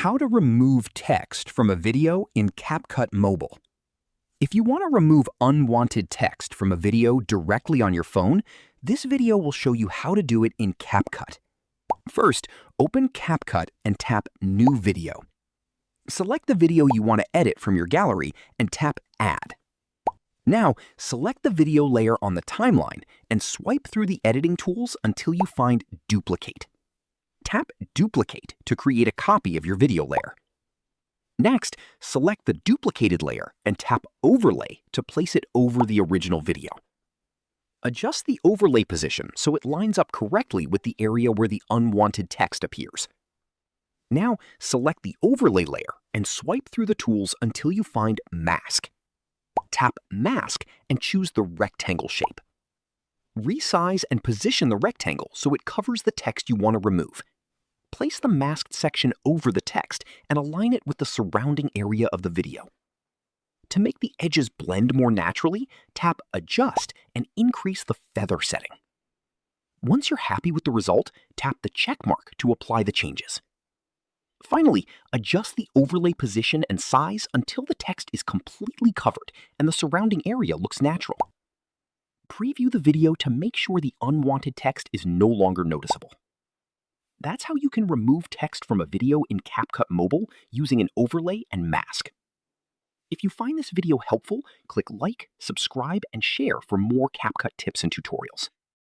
How to remove text from a video in CapCut Mobile. If you want to remove unwanted text from a video directly on your phone, this video will show you how to do it in CapCut. First, open CapCut and tap New Video. Select the video you want to edit from your gallery and tap Add. Now, select the video layer on the timeline and swipe through the editing tools until you find Duplicate. Tap Duplicate to create a copy of your video layer. Next, select the duplicated layer and tap Overlay to place it over the original video. Adjust the overlay position so it lines up correctly with the area where the unwanted text appears. Now, select the overlay layer and swipe through the tools until you find Mask. Tap Mask and choose the rectangle shape. Resize and position the rectangle so it covers the text you want to remove. Place the masked section over the text and align it with the surrounding area of the video. To make the edges blend more naturally, tap Adjust and increase the feather setting. Once you're happy with the result, tap the check mark to apply the changes. Finally, adjust the overlay position and size until the text is completely covered and the surrounding area looks natural. Preview the video to make sure the unwanted text is no longer noticeable. That's how you can remove text from a video in CapCut Mobile using an overlay and mask. If you find this video helpful, click like, subscribe, and share for more CapCut tips and tutorials.